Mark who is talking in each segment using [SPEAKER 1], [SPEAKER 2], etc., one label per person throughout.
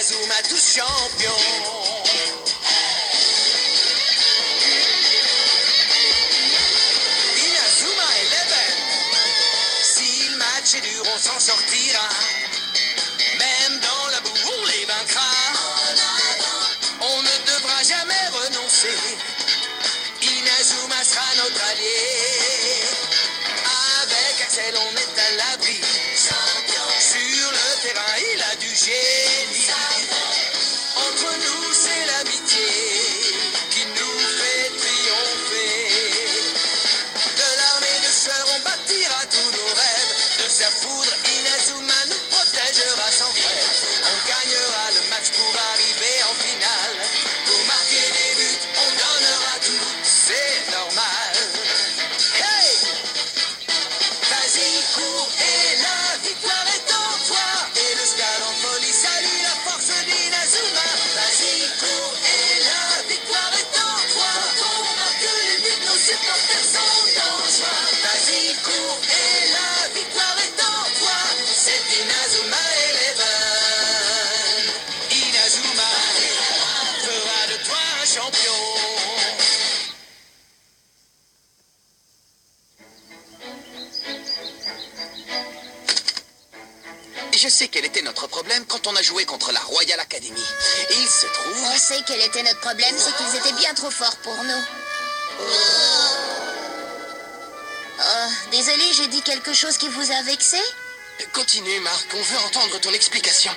[SPEAKER 1] Inazuma tous champions. Inazuma Eleven. Si le match est dur, on s'en sortira. Même dans la boue, on les vaincra. On ne devra jamais renoncer. Inazuma sera notre allié. Avec Axel, on est à l'abri. Sur le terrain, il a du génie. Entre nous, c'est l'amitié qui nous fait triompher. De l'armée de chœurs, on bâtira tous nos rêves. De sa foudre, Inazuma nous protégera sans frère. On gagnera le match pour arriver en finale. Pour marquer des buts, on donnera tout, c'est normal. Hey! Vas-y, cours et la victoire est en toi. Et le stade en folie salue la force d'Inazuma. Vas-y, cours et la victoire est en toi. On marque les buts, nos supporters sont en joie. Vas-y, cours et la victoire est en toi. C'est Inazuma Eleven. Inazuma fera de toi un champion. Je sais quel était notre problème quand on a joué contre la Royal Academy. Il se trouve...
[SPEAKER 2] On sait quel était notre problème, c'est qu'ils étaient bien trop forts pour nous. Oh, désolé, j'ai dit quelque chose qui vous a vexé?
[SPEAKER 1] Continue, Marc, on veut entendre ton explication.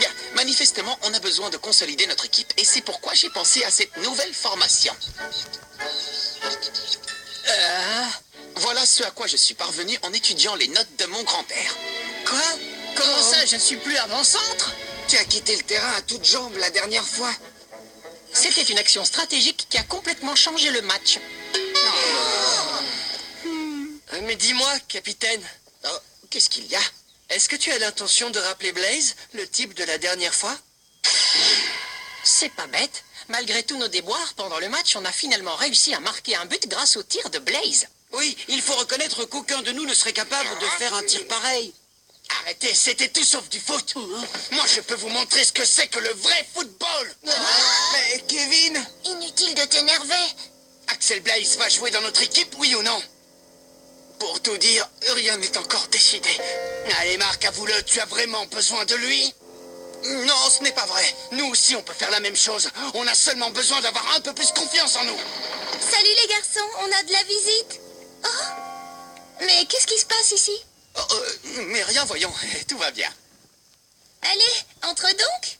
[SPEAKER 1] Bien, manifestement, on a besoin de consolider notre équipe et c'est pourquoi j'ai pensé à cette nouvelle formation. Voilà ce à quoi je suis parvenu en étudiant les notes de mon grand-père.
[SPEAKER 3] Quoi? Comment ça, je ne suis plus avant-centre?
[SPEAKER 1] Tu as quitté le terrain à toutes jambes la dernière fois.
[SPEAKER 3] C'était une action stratégique qui a complètement changé le match. Mais dis-moi, capitaine,
[SPEAKER 1] Oh, qu'est-ce qu'il y a?
[SPEAKER 3] est-ce que tu as l'intention de rappeler Blaze, le type de la dernière fois? C'est pas bête. Malgré tous nos déboires, pendant le match, on a finalement réussi à marquer un but grâce au tir de Blaze.
[SPEAKER 4] Oui, il faut reconnaître qu'aucun de nous ne serait capable de faire un tir pareil.
[SPEAKER 1] Arrêtez, c'était tout sauf du foot. Moi, je peux vous montrer ce que c'est que le vrai football. Mais Kevin,
[SPEAKER 2] Inutile de t'énerver.
[SPEAKER 1] Axel Blaze va jouer dans notre équipe, oui ou non? Pour tout dire, rien n'est encore décidé. Allez, Marc, avoue-le, tu as vraiment besoin de lui? Non, ce n'est pas vrai. Nous aussi, on peut faire la même chose. On a seulement besoin d'avoir un peu plus confiance en nous.
[SPEAKER 2] Salut les garçons, on a de la visite. Oh, mais qu'est-ce qui se passe ici?
[SPEAKER 1] Oh, mais rien, voyons, tout va bien.
[SPEAKER 2] Allez, entre donc.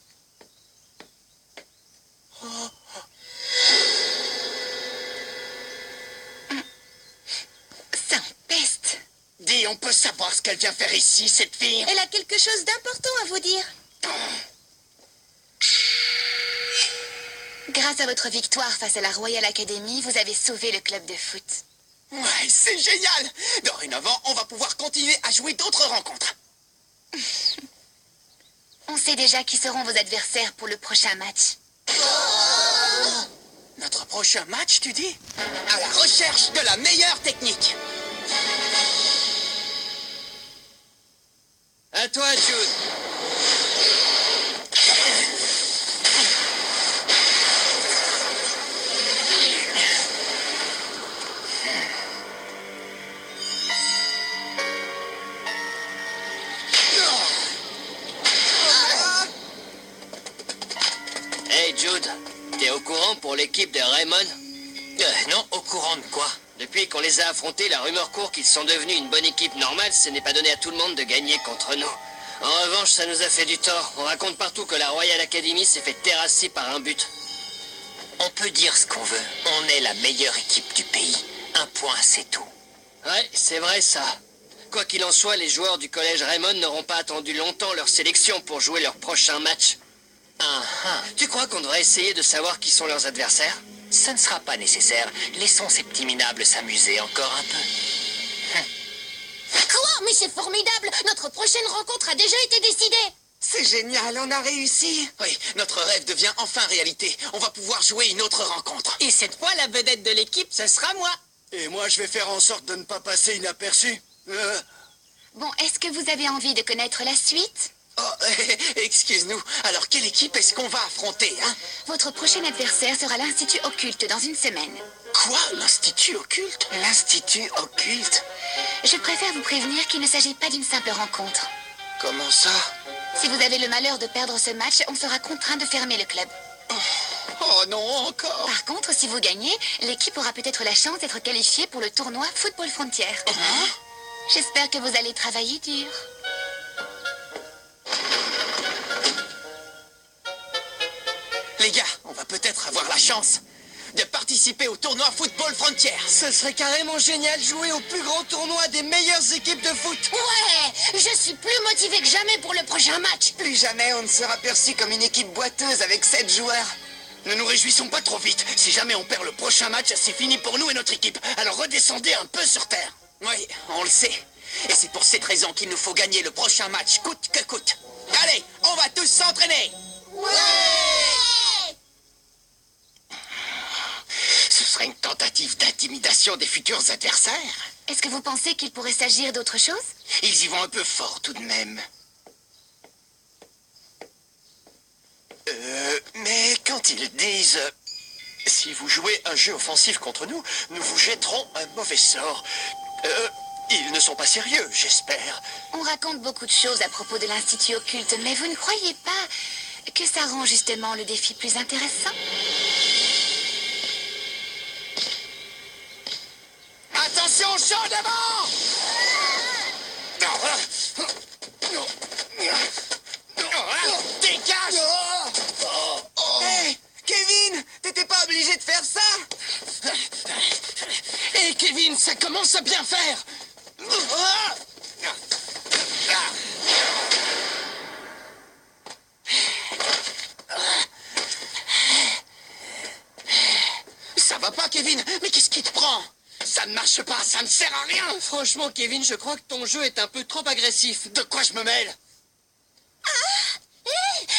[SPEAKER 2] Ça empeste.
[SPEAKER 1] Dis, on peut savoir ce qu'elle vient faire ici, cette fille?
[SPEAKER 2] Elle a quelque chose d'important à vous dire. Grâce à votre victoire face à la Royal Academy, vous avez sauvé le club de foot.
[SPEAKER 1] Ouais, c'est génial! Dorénavant, on va pouvoir continuer à jouer d'autres rencontres.
[SPEAKER 2] On sait déjà qui seront vos adversaires pour le prochain match.
[SPEAKER 1] Notre prochain match, tu dis? À la recherche de la meilleure technique.
[SPEAKER 4] À toi, Jude. Hey, Jude, t'es au courant pour l'équipe de Raymond?
[SPEAKER 3] Non, au courant de quoi?
[SPEAKER 4] Depuis qu'on les a affrontés, la rumeur court qu'ils sont devenus une bonne équipe normale. Ce n'est pas donné à tout le monde de gagner contre nous. En revanche, ça nous a fait du tort. On raconte partout que la Royal Academy s'est fait terrasser par un but.
[SPEAKER 3] On peut dire ce qu'on veut. On est la meilleure équipe du pays. Un point, c'est tout.
[SPEAKER 4] Ouais, c'est vrai ça. Quoi qu'il en soit, les joueurs du collège Raymond n'auront pas attendu longtemps leur sélection pour jouer leur prochain match. Tu crois qu'on devrait essayer de savoir qui sont leurs adversaires?
[SPEAKER 3] Ça ne sera pas nécessaire. Laissons ces petits minables s'amuser encore un peu.
[SPEAKER 2] Quoi? Mais c'est formidable! Notre prochaine rencontre a déjà été décidée!
[SPEAKER 1] C'est génial, on a réussi. Oui, notre rêve devient enfin réalité. On va pouvoir jouer une autre rencontre.
[SPEAKER 3] Et cette fois, la vedette de l'équipe, ce sera moi.
[SPEAKER 4] Et moi, je vais faire en sorte de ne pas passer inaperçu.
[SPEAKER 2] Bon, est-ce que vous avez envie de connaître la suite?
[SPEAKER 1] Oh, excuse-nous. Alors, quelle équipe est-ce qu'on va affronter, hein?
[SPEAKER 2] Votre prochain adversaire sera l'Institut Occulte dans une semaine.
[SPEAKER 1] Quoi? L'Institut Occulte? L'Institut Occulte?
[SPEAKER 2] Je préfère vous prévenir qu'il ne s'agit pas d'une simple rencontre.
[SPEAKER 1] Comment ça?
[SPEAKER 2] Si vous avez le malheur de perdre ce match, on sera contraint de fermer le club.
[SPEAKER 1] Oh non, encore?
[SPEAKER 2] Par contre, si vous gagnez, l'équipe aura peut-être la chance d'être qualifiée pour le tournoi Football Frontières. J'espère que vous allez travailler dur.
[SPEAKER 1] Les gars, on va peut-être avoir la chance de participer au tournoi Football Frontières.
[SPEAKER 4] Ce serait carrément génial de jouer au plus grand tournoi des meilleures équipes de foot.
[SPEAKER 2] Ouais, je suis plus motivée que jamais pour le prochain match.
[SPEAKER 5] Plus jamais on ne sera perçu comme une équipe boiteuse avec 7 joueurs.
[SPEAKER 1] Ne nous réjouissons pas trop vite. Si jamais on perd le prochain match, c'est fini pour nous et notre équipe. Alors redescendez un peu sur terre. Oui, on le sait. Et c'est pour cette raison qu'il nous faut gagner le prochain match, coûte que coûte. Allez, on va tous s'entraîner. Ce serait une tentative d'intimidation des futurs adversaires.
[SPEAKER 2] Est-ce que vous pensez qu'il pourrait s'agir d'autre chose?
[SPEAKER 1] Ils y vont un peu fort tout de même. Mais quand ils disent si vous jouez un jeu offensif contre nous, nous vous jetterons un mauvais sort. Ils ne sont pas sérieux, j'espère.
[SPEAKER 2] On raconte beaucoup de choses à propos de l'Institut Occulte, mais vous ne croyez pas que ça rend justement le défi plus intéressant?
[SPEAKER 1] Attention, chaud devant! Dégage!
[SPEAKER 5] Hey, Kevin, t'étais pas obligé de faire ça?
[SPEAKER 1] Hé, Kevin, ça commence à bien faire! Ça va pas, Kevin? Mais qu'est-ce qui te prend? Ça ne marche pas, ça ne sert à rien!
[SPEAKER 4] Franchement, Kevin, je crois que ton jeu est un peu trop agressif.
[SPEAKER 1] De quoi je me mêle?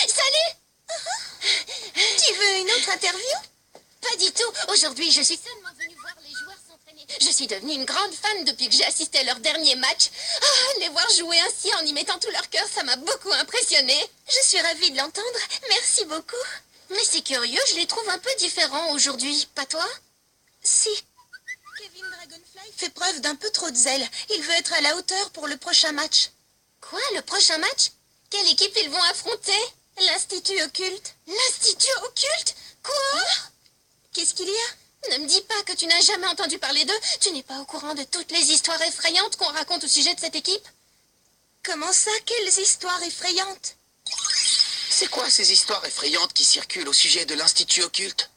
[SPEAKER 2] Salut! Tu veux une autre interview? Pas du tout. Aujourd'hui, je suis seulement venue voir les joueurs s'entraîner. Je suis devenue une grande fan depuis que j'ai assisté à leur dernier match. Ah, les voir jouer ainsi en y mettant tout leur cœur, ça m'a beaucoup impressionnée. Je suis ravie de l'entendre. Merci beaucoup. Mais c'est curieux, je les trouve un peu différents aujourd'hui. Pas toi? Si.
[SPEAKER 6] Kevin Dragonfly fait preuve d'un peu trop de zèle. Il veut être à la hauteur pour le prochain match.
[SPEAKER 2] Quoi, le prochain match? Quelle équipe ils vont affronter?
[SPEAKER 6] L'Institut Occulte.
[SPEAKER 2] L'Institut Occulte? Quoi?
[SPEAKER 6] Qu'est-ce qu'il y a?
[SPEAKER 2] Ne me dis pas que tu n'as jamais entendu parler d'eux. Tu n'es pas au courant de toutes les histoires effrayantes qu'on raconte au sujet de cette équipe?
[SPEAKER 6] Comment ça? Quelles histoires effrayantes?
[SPEAKER 1] C'est quoi ces histoires effrayantes qui circulent au sujet de l'Institut Occulte?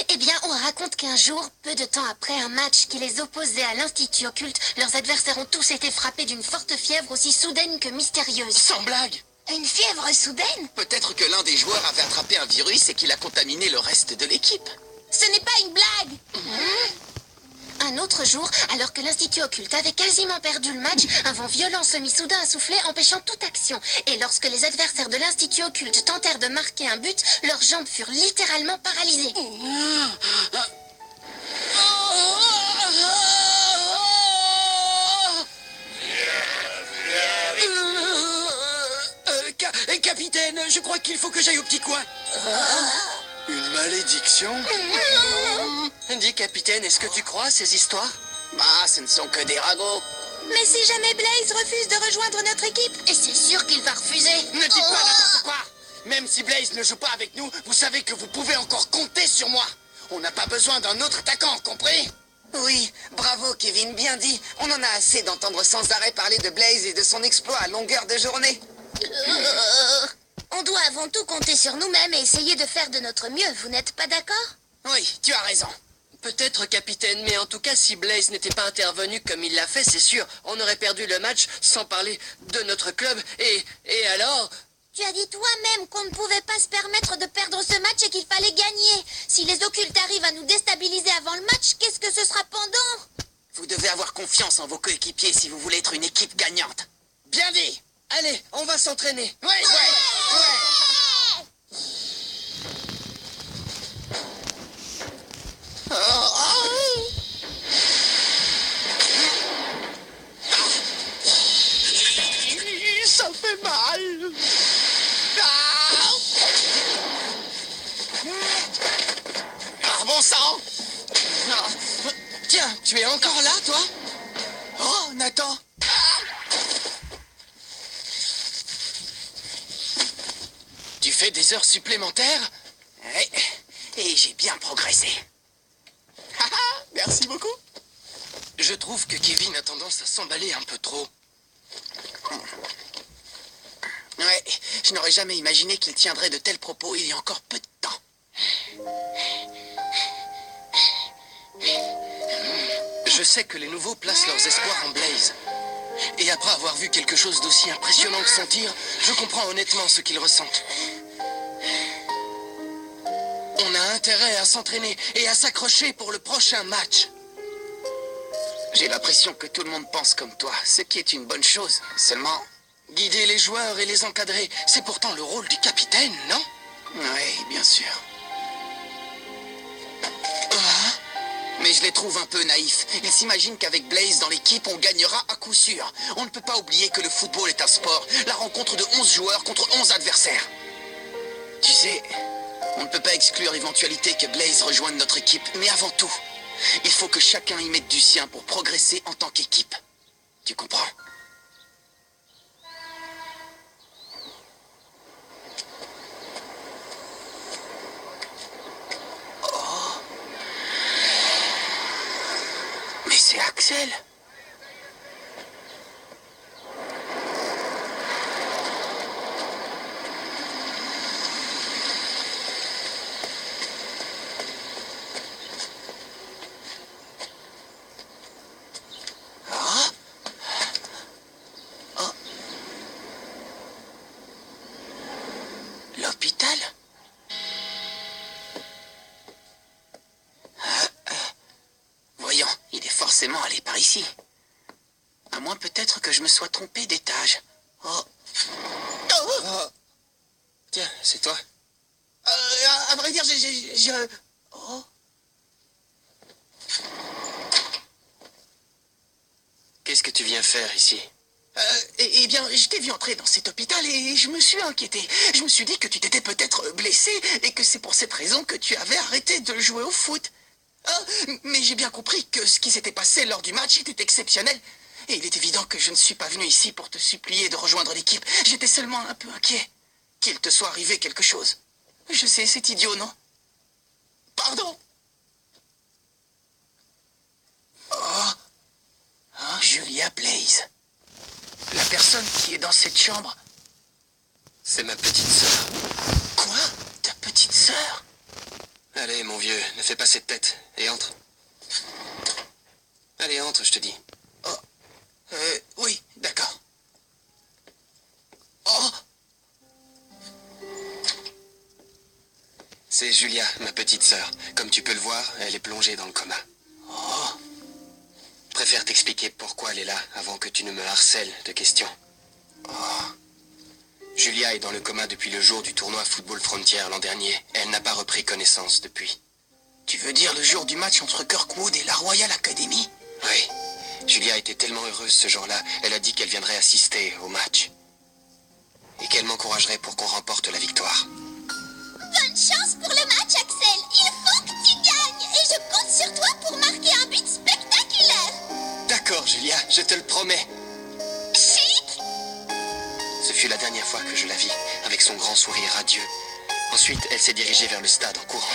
[SPEAKER 2] Eh bien, on raconte qu'un jour, peu de temps après un match qui les opposait à l'Institut Occulte, leurs adversaires ont tous été frappés d'une forte fièvre aussi soudaine que mystérieuse.
[SPEAKER 1] Sans blague!
[SPEAKER 2] Une fièvre soudaine?
[SPEAKER 1] Peut-être que l'un des joueurs avait attrapé un virus et qu'il a contaminé le reste de l'équipe.
[SPEAKER 2] Ce n'est pas une blague! Un autre jour, alors que l'Institut Occulte avait quasiment perdu le match, un vent violent se mit soudain à souffler, empêchant toute action. Et lorsque les adversaires de l'Institut Occulte tentèrent de marquer un but, leurs jambes furent littéralement paralysées.
[SPEAKER 1] Capitaine, je crois qu'il faut que j'aille au petit coin. Une malédiction?
[SPEAKER 4] Dis, capitaine, est-ce que tu crois à ces histoires?
[SPEAKER 1] Bah, ce ne sont que des ragots.
[SPEAKER 6] Mais si jamais Blaze refuse de rejoindre notre équipe?
[SPEAKER 2] Et c'est sûr qu'il va refuser.
[SPEAKER 1] Ne dites pas n'importe quoi. Même si Blaze ne joue pas avec nous, vous savez que vous pouvez encore compter sur moi. On n'a pas besoin d'un autre attaquant, compris?
[SPEAKER 5] Oui, bravo Kevin, bien dit. On en a assez d'entendre sans arrêt parler de Blaze et de son exploit à longueur de journée.
[SPEAKER 2] On doit avant tout compter sur nous-mêmes et essayer de faire de notre mieux. Vous n'êtes pas d'accord?
[SPEAKER 1] Oui, tu as raison.
[SPEAKER 4] Peut-être, capitaine, mais en tout cas, si Blaze n'était pas intervenu comme il l'a fait, c'est sûr, on aurait perdu le match, sans parler de notre club, et alors...
[SPEAKER 2] Tu as dit toi-même qu'on ne pouvait pas se permettre de perdre ce match et qu'il fallait gagner. Si les occultes arrivent à nous déstabiliser avant le match, qu'est-ce que ce sera pendant?
[SPEAKER 1] Vous devez avoir confiance en vos coéquipiers si vous voulez être une équipe gagnante. Bien dit.
[SPEAKER 4] Allez, on va s'entraîner.
[SPEAKER 1] Ouais. Ça fait mal.
[SPEAKER 7] Tu es encore là, toi? Oh, Nathan! Tu fais des heures supplémentaires?
[SPEAKER 5] Ouais, et j'ai bien progressé. Merci beaucoup.
[SPEAKER 7] Je trouve que Kevin a tendance à s'emballer un peu trop.
[SPEAKER 5] Ouais, je n'aurais jamais imaginé qu'il tiendrait de tels propos il y a encore peu de temps.
[SPEAKER 7] Je sais que les nouveaux placent leurs espoirs en Blaze. Et après avoir vu quelque chose d'aussi impressionnant que son tir, je comprends honnêtement ce qu'ils ressentent. On a intérêt à s'entraîner et à s'accrocher pour le prochain match.
[SPEAKER 5] J'ai l'impression que tout le monde pense comme toi, ce qui est une bonne chose. Seulement...
[SPEAKER 7] Guider les joueurs et les encadrer, c'est pourtant le rôle du capitaine, non?
[SPEAKER 5] Oui, bien sûr. Mais je les trouve un peu naïfs. Ils s'imaginent qu'avec Blaze dans l'équipe, on gagnera à coup sûr. On ne peut pas oublier que le football est un sport. La rencontre de 11 joueurs contre 11 adversaires. Tu sais, on ne peut pas exclure l'éventualité que Blaze rejoigne notre équipe. Mais avant tout, il faut que chacun y mette du sien pour progresser en tant qu'équipe. Tu comprends? Mais c'est Axel. L'hôpital? Voyons, il est forcément allé par ici. À moins peut-être que je me sois trompé d'étage. Oh.
[SPEAKER 7] Tiens, c'est toi.
[SPEAKER 5] À vrai dire, Oh.
[SPEAKER 7] Qu'est-ce que tu viens faire ici?
[SPEAKER 5] Eh bien, je t'ai vu entrer dans cet hôpital et je me suis inquiété. Je me suis dit que tu t'étais peut-être blessé et que c'est pour cette raison que tu avais arrêté de jouer au foot. Mais j'ai bien compris que ce qui s'était passé lors du match était exceptionnel. Et il est évident que je ne suis pas venu ici pour te supplier de rejoindre l'équipe. J'étais seulement un peu inquiet. Qu'il te soit arrivé quelque chose. Je sais, c'est idiot, non? Pardon. Oh. Hein, Julia Blaze. La personne qui est dans cette chambre.
[SPEAKER 7] C'est ma petite sœur.
[SPEAKER 5] Quoi? Ta petite sœur?
[SPEAKER 7] Allez, mon vieux, ne fais pas cette tête. Et entre. Allez, entre, je te dis.
[SPEAKER 5] Oh. Oui, d'accord. Oh.
[SPEAKER 7] C'est Julia, ma petite sœur. Comme tu peux le voir, elle est plongée dans le coma.
[SPEAKER 5] Oh.
[SPEAKER 7] Je préfère t'expliquer pourquoi elle est là avant que tu ne me harcèles de questions.
[SPEAKER 5] Oh.
[SPEAKER 7] Julia est dans le coma depuis le jour du tournoi Football Frontier l'an dernier. Elle n'a pas repris connaissance depuis.
[SPEAKER 5] Tu veux dire le jour du match entre Kirkwood et la Royal Academy?
[SPEAKER 7] Oui. Julia était tellement heureuse ce jour-là, elle a dit qu'elle viendrait assister au match. Et qu'elle m'encouragerait pour qu'on remporte la victoire.
[SPEAKER 2] Bonne chance pour le match, Axel. Il faut que tu gagnes. Et je compte sur toi pour marquer un but spectaculaire.
[SPEAKER 7] D'accord, Julia, je te le promets.
[SPEAKER 2] Chic.
[SPEAKER 7] Ce fut la dernière fois que je la vis, avec son grand sourire radieux. Ensuite, elle s'est dirigée vers le stade en courant.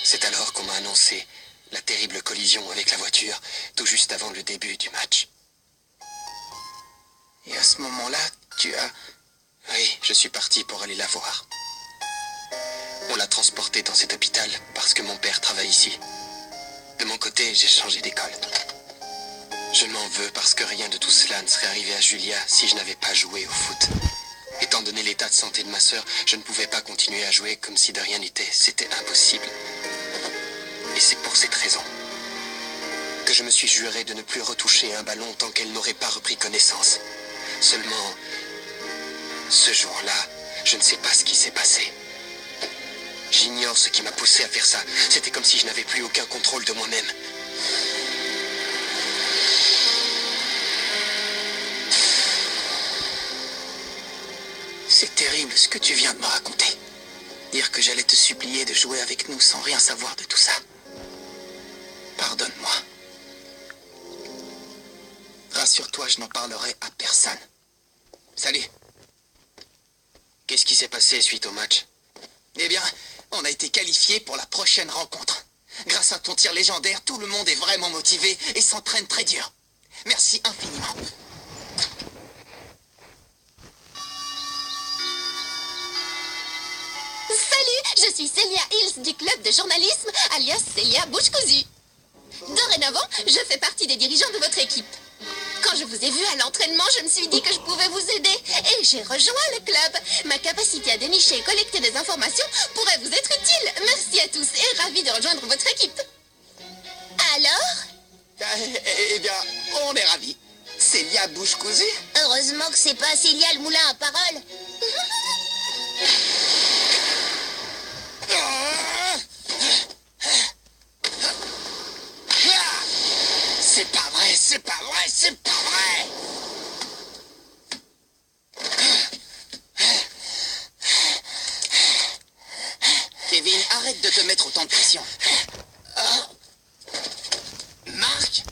[SPEAKER 7] C'est alors qu'on m'a annoncé la terrible collision avec la voiture, tout juste avant le début du match.
[SPEAKER 5] Et à ce moment-là, tu as...
[SPEAKER 7] Oui, je suis parti pour aller la voir. On l'a transportée dans cet hôpital parce que mon père travaille ici. De mon côté, j'ai changé d'école. Je m'en veux parce que rien de tout cela ne serait arrivé à Julia si je n'avais pas joué au foot. Étant donné l'état de santé de ma sœur, je ne pouvais pas continuer à jouer comme si de rien n'était. C'était impossible. Et c'est pour cette raison que je me suis juré de ne plus retoucher un ballon tant qu'elle n'aurait pas repris connaissance. Seulement, ce jour-là, je ne sais pas ce qui s'est passé. J'ignore ce qui m'a poussé à faire ça. C'était comme si je n'avais plus aucun contrôle de moi-même.
[SPEAKER 5] C'est terrible ce que tu viens de me raconter. Dire que j'allais te supplier de jouer avec nous sans rien savoir de tout ça. Pardonne-moi. Rassure-toi, je n'en parlerai à personne. Salut.
[SPEAKER 7] Qu'est-ce qui s'est passé suite au match?
[SPEAKER 5] Eh bien, on a été qualifiés pour la prochaine rencontre. Grâce à ton tir légendaire, tout le monde est vraiment motivé et s'entraîne très dur. Merci infiniment.
[SPEAKER 2] Salut, je suis Célia Hills du club de journalisme, alias Célia Bouche Cousue. Dorénavant, je fais partie des dirigeants de votre équipe. Quand je vous ai vu à l'entraînement, je me suis dit que je pouvais vous aider. Et j'ai rejoint le club. Ma capacité à dénicher et collecter des informations pourrait vous être utile. Merci à tous et ravi de rejoindre votre équipe. Alors?
[SPEAKER 5] Eh bien, on est ravis. Célia Bouche Cousue?
[SPEAKER 6] Heureusement que c'est pas Célia le moulin à parole.
[SPEAKER 5] C'est pas vrai, c'est pas vrai, c'est pas vrai! Kevin, arrête de te mettre autant de pression. Marc?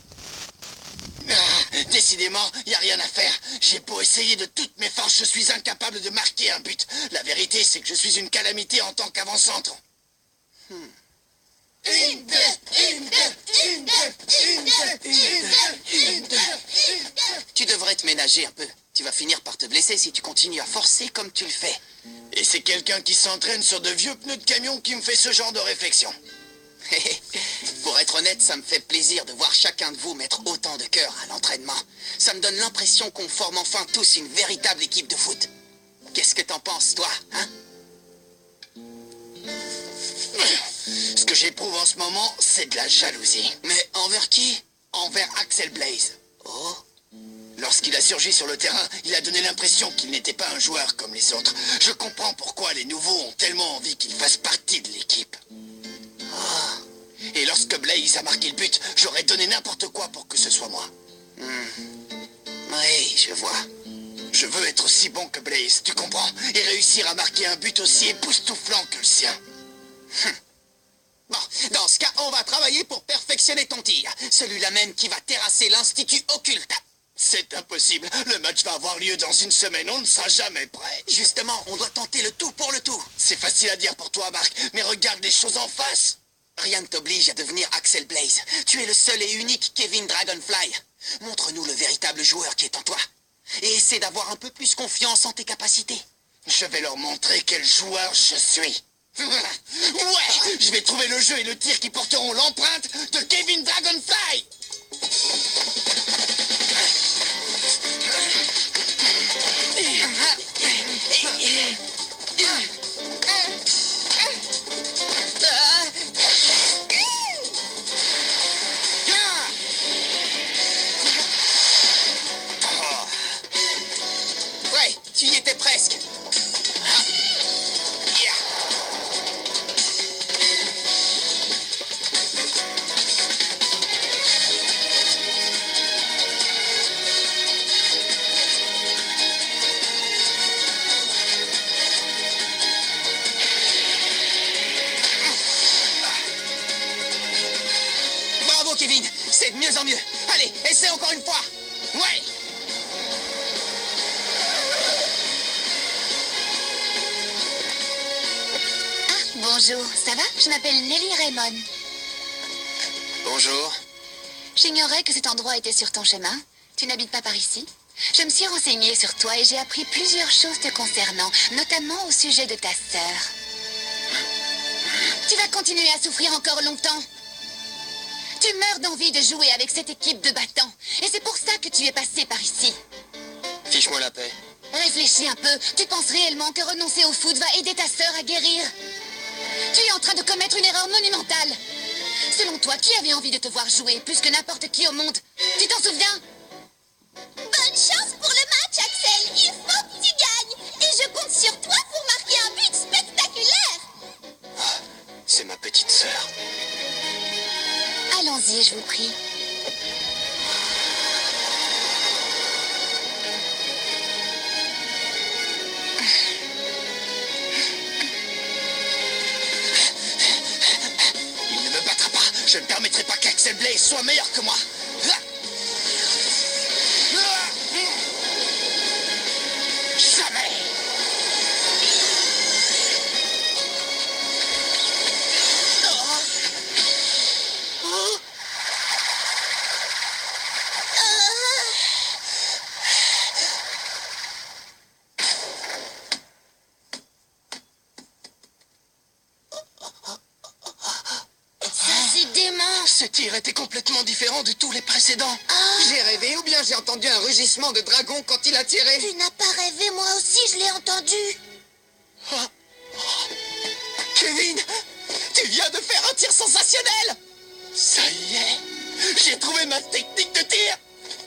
[SPEAKER 5] Décidément, il n'y a rien à faire. J'ai beau essayer de toutes mes forces, je suis incapable de marquer un but. La vérité, c'est que je suis une calamité en tant qu'avant-centre. Tu devrais te ménager un peu. Tu vas finir par te blesser si tu continues à forcer comme tu le fais. Et c'est quelqu'un qui s'entraîne sur de vieux pneus de camion qui me fait ce genre de réflexion. Pour être honnête, ça me fait plaisir de voir chacun de vous mettre autant de cœur à l'entraînement. Ça me donne l'impression qu'on forme enfin tous une véritable équipe de foot. Qu'est-ce que t'en penses, toi, hein? Ce que j'éprouve en ce moment, c'est de la jalousie. Mais envers qui? Envers Axel Blaze. Oh? Lorsqu'il a surgi sur le terrain, il a donné l'impression qu'il n'était pas un joueur comme les autres. Je comprends pourquoi les nouveaux ont tellement envie qu'il fasse partie de l'équipe. Oh. Et lorsque Blaze a marqué le but, j'aurais donné n'importe quoi pour que ce soit moi. Oui, je vois. Je veux être aussi bon que Blaze, tu comprends? Et réussir à marquer un but aussi époustouflant que le sien. Bon, dans ce cas, on va travailler pour perfectionner ton tir. Celui-là même qui va terrasser l'Institut Occulte. C'est impossible. Le match va avoir lieu dans une semaine. On ne sera jamais prêt. Justement, on doit tenter le tout pour le tout. C'est facile à dire pour toi, Marc, mais regarde les choses en face. Rien ne t'oblige à devenir Axel Blaze. Tu es le seul et unique Kevin Dragonfly. Montre-nous le véritable joueur qui est en toi. Et essaie d'avoir un peu plus confiance en tes capacités. Je vais leur montrer quel joueur je suis. Ouais, je vais trouver le jeu et le tir qui porteront l'empreinte de Kevin Dragonfly. Ouais, tu y étais presque. Bravo, Kevin. C'est de mieux en mieux. Allez, essaie encore une fois. Ouais.
[SPEAKER 2] Bonjour, ça va? Je m'appelle Nelly Raymond.
[SPEAKER 7] Bonjour.
[SPEAKER 2] J'ignorais que cet endroit était sur ton chemin. Tu n'habites pas par ici? Je me suis renseignée sur toi et j'ai appris plusieurs choses te concernant, notamment au sujet de ta sœur. Tu vas continuer à souffrir encore longtemps. Tu meurs d'envie de jouer avec cette équipe de battants. Et c'est pour ça que tu es passé par ici.
[SPEAKER 7] Fiche-moi la paix.
[SPEAKER 2] Réfléchis un peu. Tu penses réellement que renoncer au foot va aider ta sœur à guérir? Tu es en train de commettre une erreur monumentale. Selon toi, qui avait envie de te voir jouer plus que n'importe qui au monde? Tu t'en souviens? Bonne chance pour le match, Axel. Il faut que tu gagnes. Et je compte sur toi pour marquer un but spectaculaire.
[SPEAKER 7] C'est ma petite sœur.
[SPEAKER 2] Allons-y, je vous prie.
[SPEAKER 5] Blaze soit meilleur que moi. Jamais.
[SPEAKER 2] C'est dément.
[SPEAKER 5] Ce tir était complètement différent de tous les précédents.
[SPEAKER 7] J'ai rêvé ou bien j'ai entendu un rugissement de dragon quand il a tiré.
[SPEAKER 2] Tu n'as pas rêvé, moi aussi je l'ai entendu.
[SPEAKER 5] Kevin, tu viens de faire un tir sensationnel. Ça y est, j'ai trouvé ma technique de tir.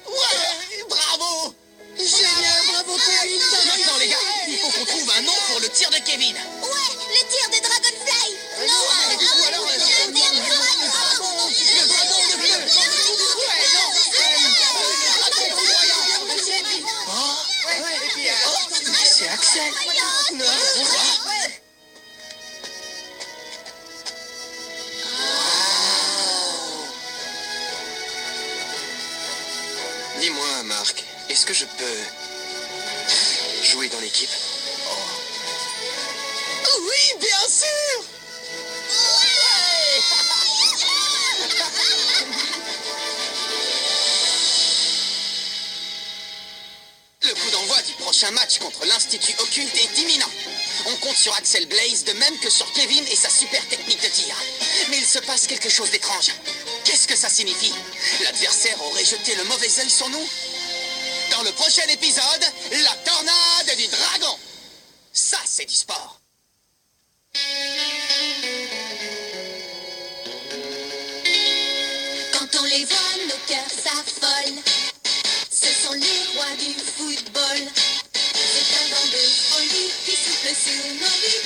[SPEAKER 5] Ouais, bravo. Génial, bravo Kevin. Maintenant les gars, il faut qu'on trouve un nom pour le tir de Kevin.
[SPEAKER 2] Ouais, le tir de Dragonfly. Non,
[SPEAKER 5] mais du coup, alors,
[SPEAKER 2] le tir de
[SPEAKER 5] Le dragon de bleu. Ouais, non. C'est Axel. Non.
[SPEAKER 7] Dis-moi, Marc, est-ce que je peux jouer dans l'équipe?
[SPEAKER 5] Oui, bien sûr. Le coup d'envoi du prochain match contre l'Institut Occulte est imminent. On compte sur Axel Blaze de même que sur Kevin et sa super technique de tir. Mais il se passe quelque chose d'étrange. Qu'est-ce que ça signifie? L'adversaire aurait jeté le mauvais œil sur nous? Dans le prochain épisode, la tornade du dragon. Ça, c'est du sport.
[SPEAKER 2] Quand on les voit, nos cœurs s'affolent. Ce sont les rois du football. C'est un vent de folie qui souffle sur nos vies.